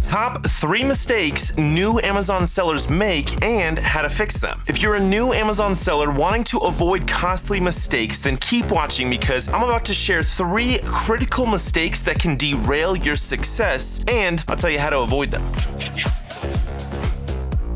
Top 3 mistakes new Amazon sellers make and how to fix them. If you're a new Amazon seller wanting to avoid costly mistakes, then keep watching because I'm about to share 3 critical mistakes that can derail your success, and I'll tell you how to avoid them.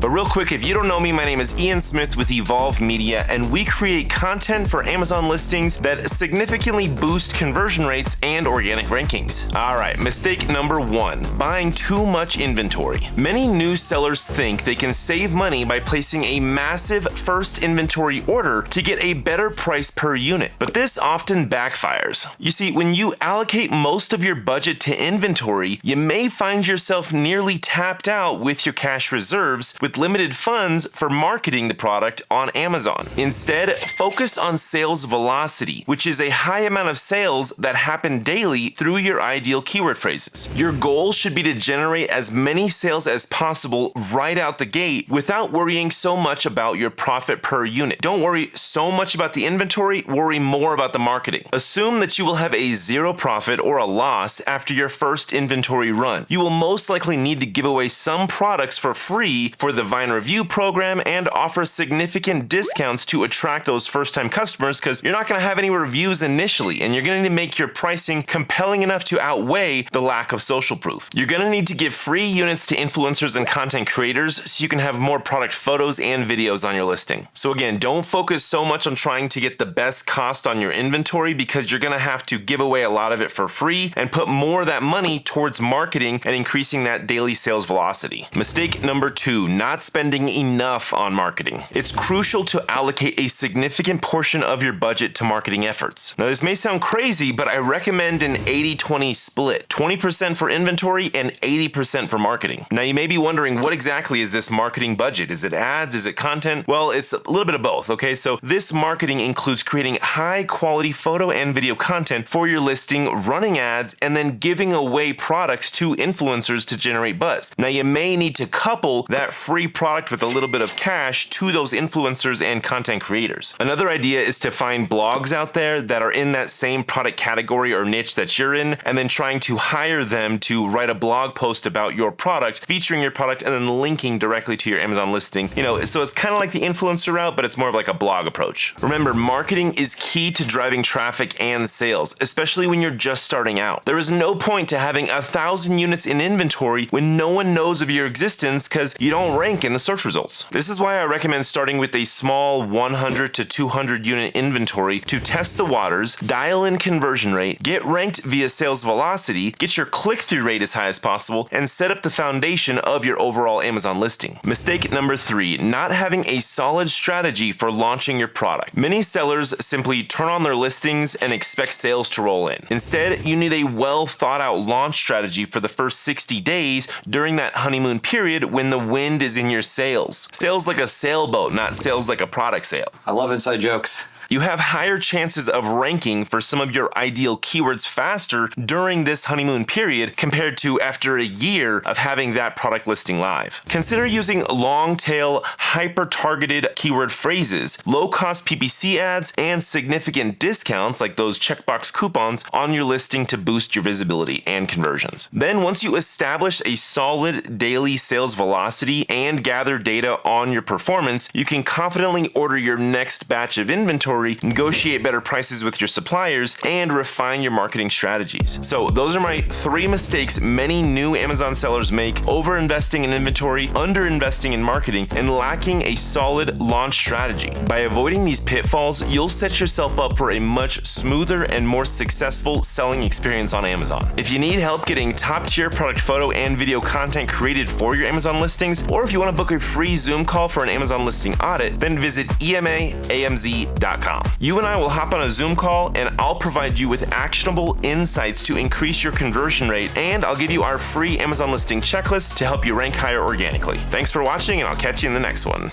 But real quick, if you don't know me, my name is Ian Smith with Evolve Media, and we create content for Amazon listings that significantly boost conversion rates and organic rankings. All right, mistake number 1, buying too much inventory. Many new sellers think they can save money by placing a massive first inventory order to get a better price per unit, but this often backfires. You see, when you allocate most of your budget to inventory, you may find yourself nearly tapped out with your cash reserves with limited funds for marketing the product on Amazon. Instead, focus on sales velocity, which is a high amount of sales that happen daily through your ideal keyword phrases. Your goal should be to generate as many sales as possible right out the gate without worrying so much about your profit per unit. Don't worry so much about the inventory, worry more about the marketing. Assume that you will have a 0 profit or a loss after your first inventory run. You will most likely need to give away some products for free for the Vine review program and offer significant discounts to attract those first-time customers because you're not going to have any reviews initially, and you're going to need to make your pricing compelling enough to outweigh the lack of social proof. You're going to need to give free units to influencers and content creators so you can have more product photos and videos on your listing. So again, don't focus so much on trying to get the best cost on your inventory because you're going to have to give away a lot of it for free and put more of that money towards marketing and increasing that daily sales velocity. Mistake number 2, not spending enough on marketing. It's crucial to allocate a significant portion of your budget to marketing efforts. Now, this may sound crazy, but I recommend an 80-20 split, 20% for inventory and 80% for marketing. Now, you may be wondering, what exactly is this marketing budget? Is it ads? Is it content? Well, it's a little bit of both, okay? So this marketing includes creating high quality photo and video content for your listing, running ads, and then giving away products to influencers to generate buzz. Now, you may need to couple that free product with a little bit of cash to those influencers and content creators. Another idea is to find blogs out there that are in that same product category or niche that you're in, and then trying to hire them to write a blog post about your product, featuring your product, and then linking directly to your Amazon listing. So it's kind of like the influencer route, but it's more of like a blog approach. Remember, marketing is key to driving traffic and sales, especially when you're just starting out. There is no point to having 1,000 units in inventory when no one knows of your existence because you don't rank in the search results. This is why I recommend starting with a small 100 to 200 unit inventory to test the waters, dial in conversion rate, get ranked via sales velocity, get your click-through rate as high as possible, and set up the foundation of your overall Amazon listing. Mistake number 3, not having a solid strategy for launching your product. Many sellers simply turn on their listings and expect sales to roll in. Instead, you need a well thought out launch strategy for the first 60 days during that honeymoon period when the wind is in your sales. Sales like a sailboat, not sales like a product sale. I love inside jokes. You have higher chances of ranking for some of your ideal keywords faster during this honeymoon period compared to after a year of having that product listing live. Consider using long-tail, hyper-targeted keyword phrases, low-cost PPC ads, and significant discounts like those checkbox coupons on your listing to boost your visibility and conversions. Then once you establish a solid daily sales velocity and gather data on your performance, you can confidently order your next batch of inventory, negotiate better prices with your suppliers, and refine your marketing strategies. So those are my 3 mistakes many new Amazon sellers make: over-investing in inventory, under-investing in marketing, and lacking a solid launch strategy. By avoiding these pitfalls, you'll set yourself up for a much smoother and more successful selling experience on Amazon. If you need help getting top-tier product photo and video content created for your Amazon listings, or if you want to book a free Zoom call for an Amazon listing audit, then visit emaamz.com. You and I will hop on a Zoom call and I'll provide you with actionable insights to increase your conversion rate, and I'll give you our free Amazon listing checklist to help you rank higher organically. Thanks for watching, and I'll catch you in the next one.